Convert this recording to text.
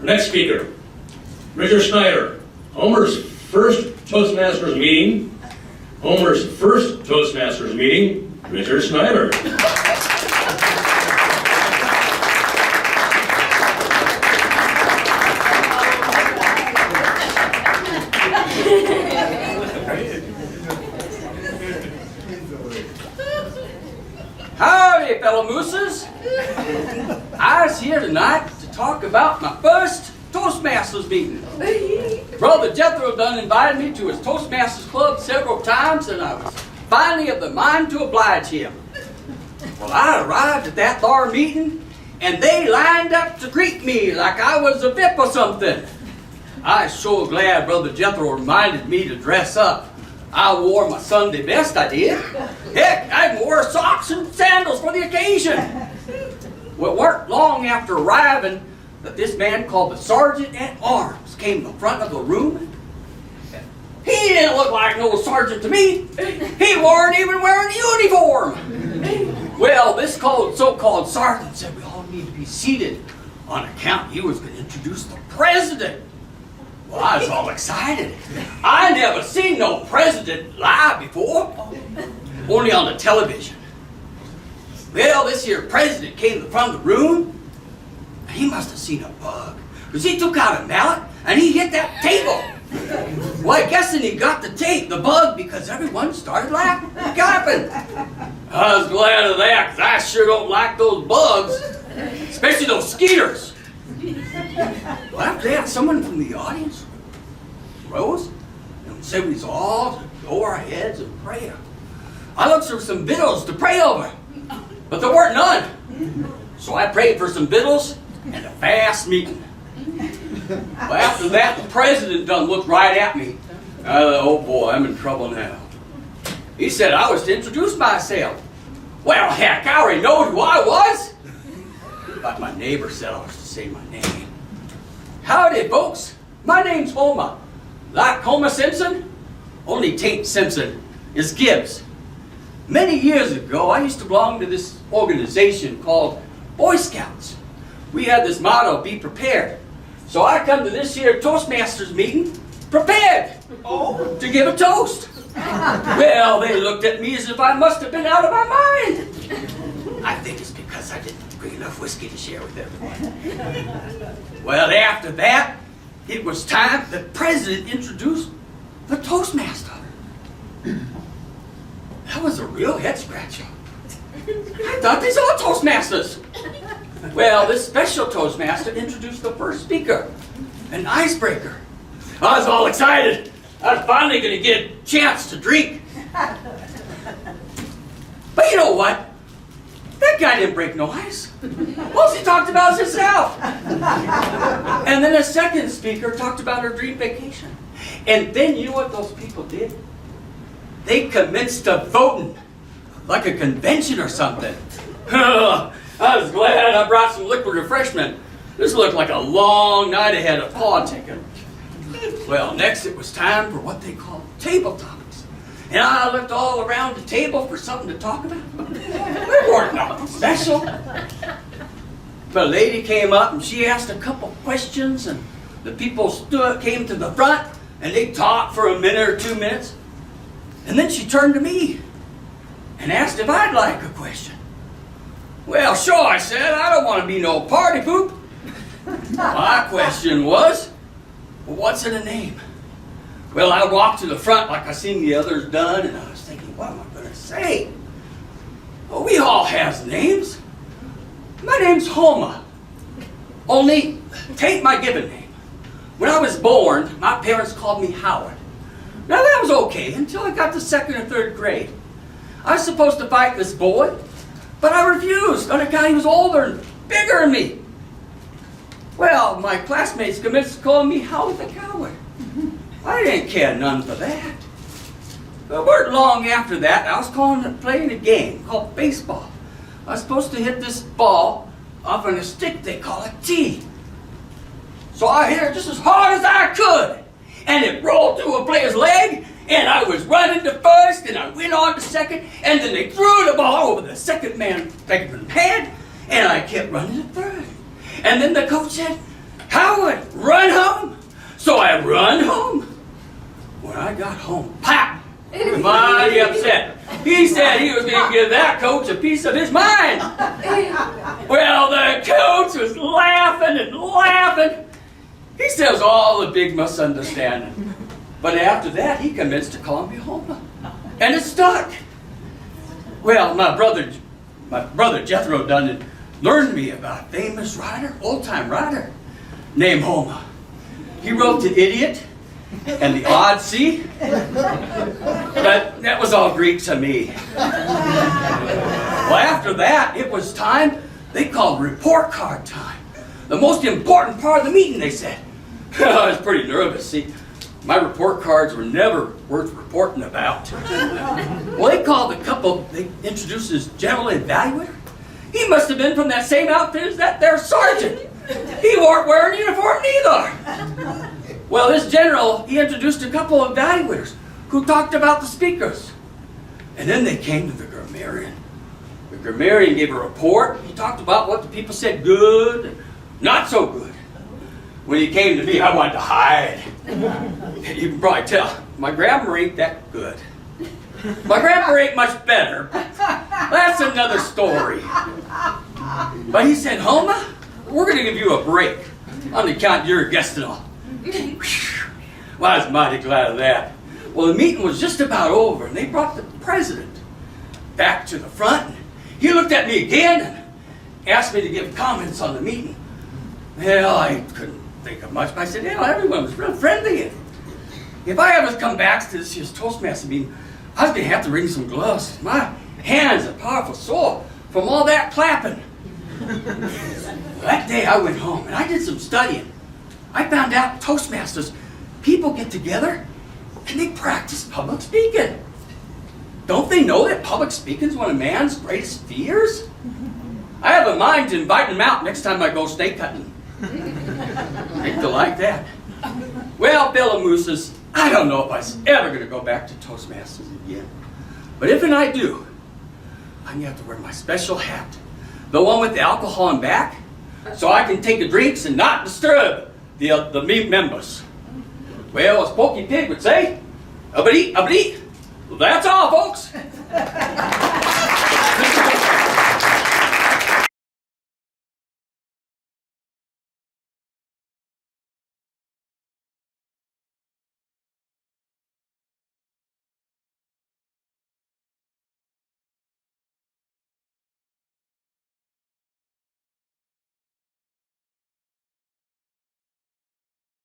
Our next speaker, Richard Snyder, Homer's first Toastmasters meeting. Homer's first Toastmasters meeting, Richard Snyder. Howdy, fellow mooses. I was here tonight to talk about my first Toastmasters meeting. Brother Jethro done invited me to his Toastmasters club several times, and I was finally of the mind to oblige him. Well, I arrived at that thar meeting, and they lined up to greet me like I was a VIP or something. I was so glad Brother Jethro reminded me to dress up. I wore my Sunday best, I did. Heck, I wore socks and sandals for the occasion. Well, it weren't long after arriving that this man called the Sergeant at Arms came to the front of the room. He didn't look like no sergeant to me. He weren't even wearing a uniform. Well, this so-called sergeant said we all need to be seated on account he was going to introduce the president. Well, I was all excited. I never seen no president live before, only on the television. Well, this here president came to the front of the room, and he must have seen a bug, because he took out a mallet and he hit that table. Well, I guess he got the bug, because everyone started laughing. I was glad of that, because I sure don't like those bugs, especially those skeeters. Well, after that, someone from the audience rose and said we all to bow our heads and pray. I looked for some victuals to pray over, but there weren't none. So I prayed for some victuals and a fast meeting. Well, after that, the president done looked right at me. I thought, oh boy, I'm in trouble now. He said I was to introduce myself. Well, heck, I already know who I was. But my neighbor said I was to say my name. Howdy, folks. My name's Homer. Like Homer Simpson, only tain't Simpson, is Gibbs. Many years ago, I used to belong to this organization called Boy Scouts. We had this motto, be prepared. So I come to this here Toastmasters meeting prepared to give a toast. Well, they looked at me as if I must have been out of my mind. I think it's because I didn't bring enough whiskey to share with everyone. Well, after that, it was time the president introduced the Toastmaster. That was a real head scratcher. I thought these all Toastmasters. Well, this special Toastmaster introduced the first speaker, an icebreaker. I was all excited. I was finally going to get a chance to drink. But you know what? That guy didn't break no ice. All he talked about was himself. And then the second speaker talked about her dream vacation. And then you know what those people did? They commenced to voting, like a convention or something. I was glad I brought some liquid refreshment. This looked like a long night ahead of politicking. Well, next it was time for what they call table topics. And I looked all around the table for something to talk about. There weren't nothing special. But a lady came up and she asked a couple questions, and the people came to the front and they talked for a minute or 2 minutes. And then she turned to me and asked if I'd like a question. Well, sure, I said, I don't want to be no party poop. My question was, well, what's in a name? Well, I walked to the front like I seen the others done, and I was thinking, what am I going to say? Well, we all has names. My name's Homer. Only, take my given name. When I was born, my parents called me Howard. Now that was okay until I got to 2nd or 3rd grade. I was supposed to fight this boy, but I refused on account he was older and bigger than me. Well, my classmates commenced calling me Howard the Coward. I didn't care none for that. But weren't long after that, I was playing a game called baseball. I was supposed to hit this ball off on a stick they call a tee. So I hit it just as hard as I could, and it rolled through a player's leg, and I was running to first, and I went on to second, and then they threw the ball over the second man's head, and I kept running to third. And then the coach said, I would run home. So I run home. When I got home, pop, mighty upset. He said he was going to give that coach a piece of his mind. Well, the coach was laughing and laughing. He says all the big misunderstanding. But after that, he commenced to call me Homer. And it stuck. Well, my brother Jethro done learned me about a famous writer, old-time writer, named Homer. He wrote The Idiot and The Odyssey, but that was all Greek to me. Well, after that, it was time, they called report card time. The most important part of the meeting, they said. I was pretty nervous, see. My report cards were never worth reporting about. Well, they called a couple, they introduced this general evaluator. He must have been from that same outfit as that there sergeant. He weren't wearing uniform neither. Well, this general, he introduced a couple of evaluators who talked about the speakers. And then they came to the grammarian. The grammarian gave a report. He talked about what the people said good and not so good. When he came to me, I wanted to hide. You can probably tell, my grammar ain't that good. My grammar ain't much better. That's another story. But he said, Homer, we're going to give you a break on account you're a guest and all. Well, I was mighty glad of that. Well, the meeting was just about over, and they brought the president back to the front. He looked at me again and asked me to give comments on the meeting. Well, I couldn't think of much, but I said, everyone was real friendly. And if I ever come back to this year's Toastmaster meeting, I was going to have to bring some gloves. My hands are powerful sore from all that clapping. That day I went home and I did some studying. I found out Toastmasters, people get together and they practice public speaking. Don't they know that public speaking is one of man's greatest fears? I have a mind to invite them out next time I go snake cutting. I think they'll like that. Well, fellow mooses, I don't know if I was ever going to go back to Toastmasters again. But if and I do, I'm going to have to wear my special hat. The one with the alcohol in back, so I can take the drinks and not disturb the members. Well, as Pokey Pig would say, uppity, uppity. That's all, folks.